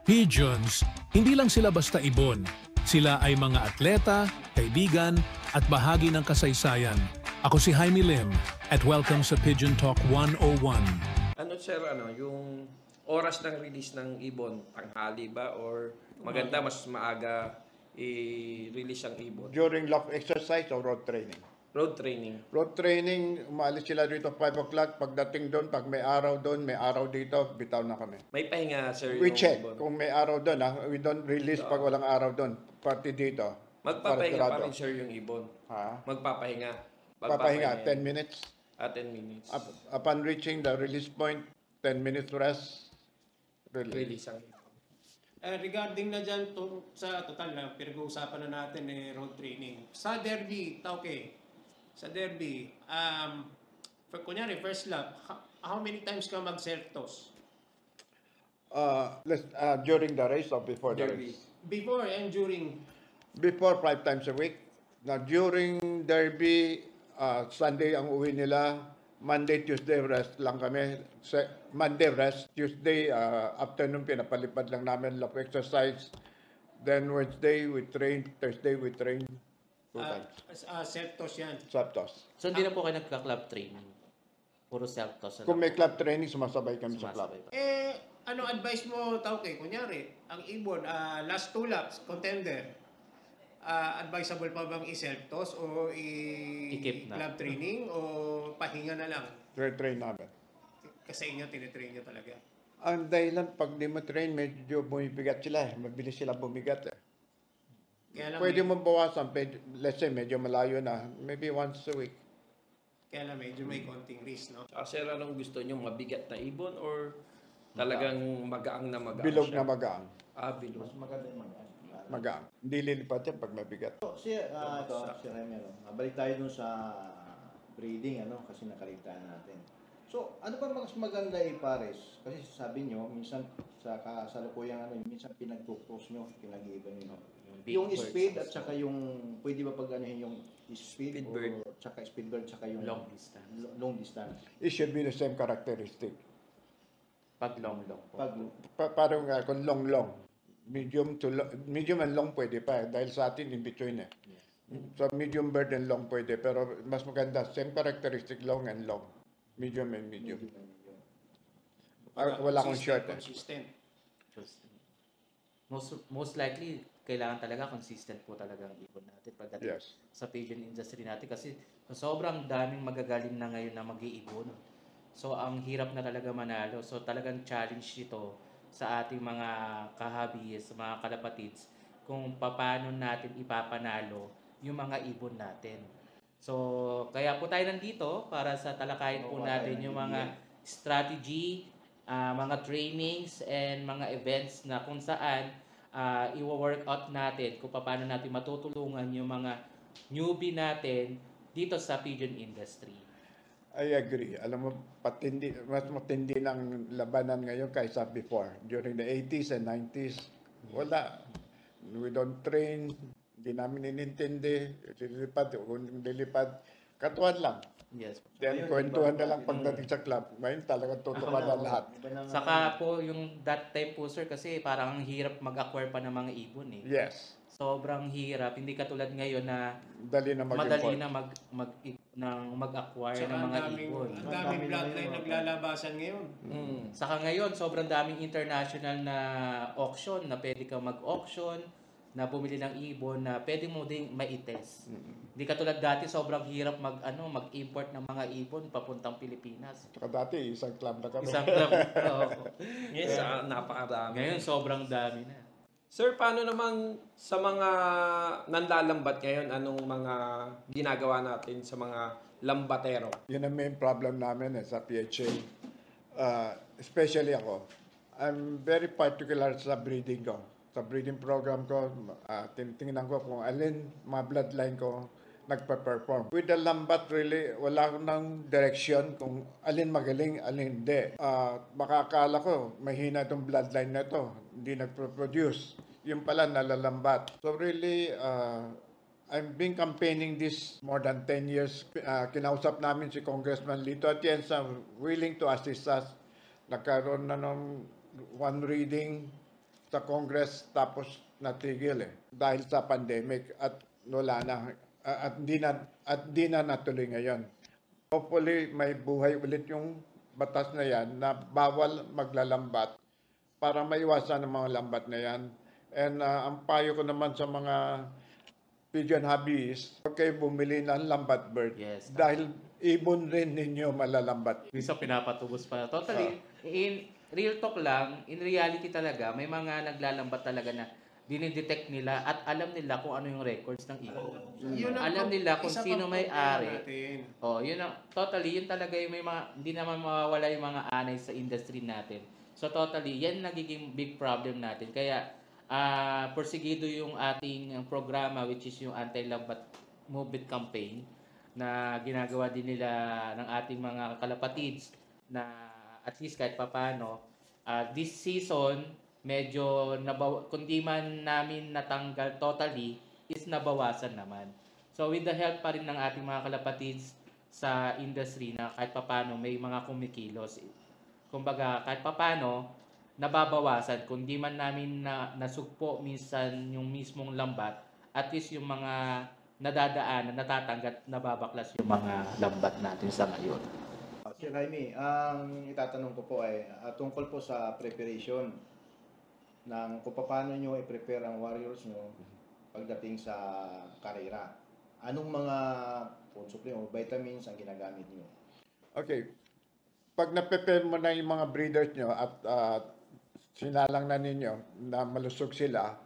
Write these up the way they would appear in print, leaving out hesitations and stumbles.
Pigeons, hindi lang sila basta ibon. Sila ay mga atleta, kaibigan, at bahagi ng kasaysayan. Ako si Jaime Lim at welcome sa Pigeon Talk 101. Ano sir, yung oras ng release ng ibon, tanghali ba or maganda mas maaga i-release ang ibon? During lock exercise or road training? Road training. Road training, umalis sila dito 5 o'clock. Pagdating doon, pag may araw doon, may araw dito, bitaw na kami. May pahinga sir We yung check ibon. kung may araw doon. We don't release pag walang araw doon. Party dito. Magpapahinga Para pa rin sir yung ibon. Ha? Magpapahinga. Papahinga, 10 minutes. 10 minutes. Upon reaching the release point, 10 minutes rest. Release ang ibon. Regarding na dyan sa total na pinag-uusapan na natin road training. Sa derby, sa derby, kunyari first lap, how many times ka mag-self-toss? During the race or before the Derby. race? Before and during? Before, 5 times a week. Now, during derby, Sunday ang uwi nila. Monday, Tuesday, rest lang kami. Monday, rest. Tuesday, afternoon, pinapalipad lang namin lap exercise. Then, Wednesday, we train. Thursday, we train 2 times. Self-toss yan. Self-toss. So hindi na po kayo nagka-club training? Puro self-toss? Kung may club training, sumasabay kami sa club. Ano advice mo, kunyari, ang ibon, last 2 laps, contender, advisable pa bang i-self-toss o I-keep na. club training o pahinga na lang? Train namin. Kasi inyo, tinitrain nyo talaga. Ang dahilan, pag di mo train, medyo bumibigat sila. Mabilis sila bumigat. Kaya lang, Pwede mo bawasan. Let's say, medyo malayo na. Maybe once a week. kaya lang medyo may konting risk, no? Sir, anong gusto nyo? Mabigat na ibon or talagang magaang na magaang Bilog siya? na magaang. Bilog. Maganda yung mga Magaang. Hindi lilipat yan pag mabigat. So, si Remero, balik tayo dun sa breeding, kasi nakalimutan natin. So, ano ba mas maganda ipares? Kasi sabi nyo, minsan sa kasalukuyang minsan pinag-cross nyo, pinag-iiba nyo. Yung speed at saka yung, pwede ba pag yung speed Speedbird. or saka speedbird, saka yung Long distance. Long distance. It should be the same characteristic. Pag long-long po. Parang kung long. Medium and long pwede pa. Dahil sa atin, in between . So, medium bird and long pwede. Pero mas maganda, same characteristic, long and long. Medium and medium. Wala akong short . Consistent. Most likely, kailangan talaga consistent po talaga ang ibon natin pagdating Yes. sa pigeon industry natin kasi sobrang daming magagaling na ngayon na mag-iibon. So, ang hirap na talaga manalo. So, talagang challenge ito sa ating mga kahabis, mga kalapatids, kung paano natin ipapanalo yung mga ibon natin. So, kaya po tayo nandito para sa talakayin po natin yung mga strategy, mga trainings, and mga events na kung saan i-workout natin kung paano natin matutulungan yung mga newbie natin dito sa pigeon industry. I agree. Alam mo, mas matindi ng labanan ngayon kaysa before. During the 80s and 90s, wala. We don't train. Hindi namin inintindi. Dilipad. Katuan lang. Yes. Then, kwentuhan na lang pagdating sa club. Ngayon talagang tutukan na lahat. Saka po yung that time po sir kasi parang ang hirap mag-acquire pa ng mga ibon eh. Yes. Sobrang hirap. Hindi katulad ngayon na Dali na madali mag-import. na mag-acquire Saka ng mga ang ibon. daming bloodline naglalabasan ngayon. Saka ngayon, sobrang daming international na auction na pwede kang mag-auction, na bumili ng ibon na pwede mo ding mai-test. Hindi katulad dati, sobrang hirap mag-import ng mga ibon papuntang Pilipinas. Saka dati, isang club na kami. Isang club. Oo. Yes, napakarami. Ngayon, sobrang dami na. Sir, paano naman sa mga nanlalambat ngayon? Anong mga ginagawa natin sa mga lambatero? Yun ang main problem namin sa PHA. Especially ako. I'm very particular sa breeding ko. Sa breeding program ko, tinitingnan ko kung alin mga bloodline ko nagpa-perform. With the lambat, really, wala akong ng direction kung alin magaling, alin hindi. Baka akala ko, mahina itong bloodline na ito. Hindi nagpo-produce. Yung pala, nalalambat. So really, I've been campaigning this more than 10 years. Kinausap namin si Congressman Lito Atienza, willing to assist us. Nagkaroon na ng one reading sa Congress tapos natigil dahil sa pandemic at wala na at di na natuloy ngayon. Hopefully may buhay ulit yung batas na yan na bawal maglalambat para maiwasan ang mga lambat na yan. And ang payo ko naman sa mga pigeon hobbyists, huwag kayo bumili ng lambat bird. Yes. Dahil ibon rin ninyo malalambat. Minsan pinapatubos pa. Totally, in real talk lang, in reality talaga, may mga naglalambat talaga na dinidetect nila at alam nila kung ano yung records ng ibon. Alam nila kung sino may-ari. Oh, yun ang totally, yun talaga yung may mga hindi naman mawawala yung mga anay sa industry natin. So totally, yan nagiging big problem natin. Kaya porsigido yung ating programa which is yung anti-lambat movement campaign na ginagawa din nila ng ating mga kalapatids na at least kahit papano this season medyo kung di man namin natanggal totally is nabawasan naman. So with the help pa rin ng ating mga kalapatids sa industry na kahit papano may mga kumikilos. Kumbaga kahit papano nababawasan kung di man namin nasugpo minsan yung mismong lambat, at least yung mga nadadaan, natatanggat, nababaklas yung mga lambat natin sa ngayon. Sir Jaime, ang itatanong ko po ay tungkol po sa preparation ng kung paano nyo i-prepare ang warriors nyo pagdating sa karera. Anong mga food supplement o vitamins ang ginagamit nyo? Okay. Pag na-prepare mo na yung mga breeders nyo at sinalang na ninyo na malusog sila,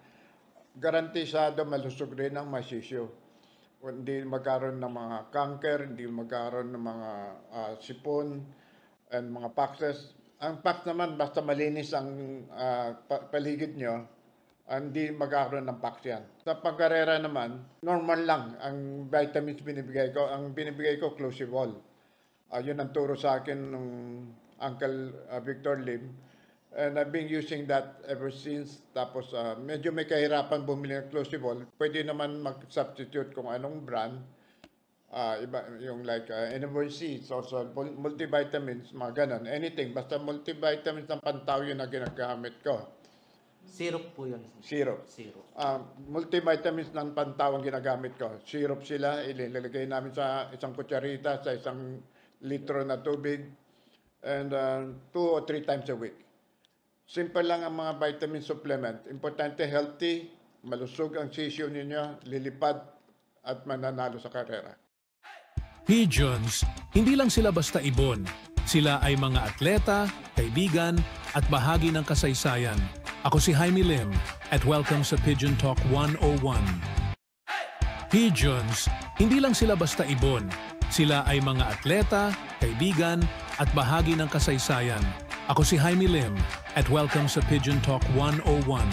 garantisado malusog rin ang masisyo. Hindi magkaroon ng mga canker, hindi magkaroon ng mga sipon and mga poxes. Ang pox naman, basta malinis ang paligid nyo, hindi magkaroon ng pox yan. Sa pagkarera naman, normal lang ang vitamins binibigay ko. Ang binibigay ko, Clusivol. Yun ang turo sa akin ng Uncle Victor Lim. And I've been using that ever since. Tapos medyo may kahirapan bumili ng Clusivol. Pwede naman mag-substitute kung anong brand. Iba, yung like Enervoy C, also multivitamins, mga ganun. Anything, basta multivitamins ng Pantaw yun na ginagamit ko. Syrup po yun. Syrup. Multivitamins ng Pantaw ang ginagamit ko. Syrup sila, ilalagay namin sa isang kutsarita, sa isang litro na tubig. And 2 or 3 times a week. Simple lang ang mga vitamin supplement. Importante, healthy, malusog ang sisyo ninyo, lilipad at mananalo sa karera. Pigeons, hindi lang sila basta ibon. Sila ay mga atleta, kaibigan, at bahagi ng kasaysayan. Ako si Jaime Lim at welcome sa Pigeon Talk 101. Pigeons, hindi lang sila basta ibon. Sila ay mga atleta, kaibigan, at bahagi ng kasaysayan. Ako si Jaime Lim at welcome sa Pigeon Talk 101.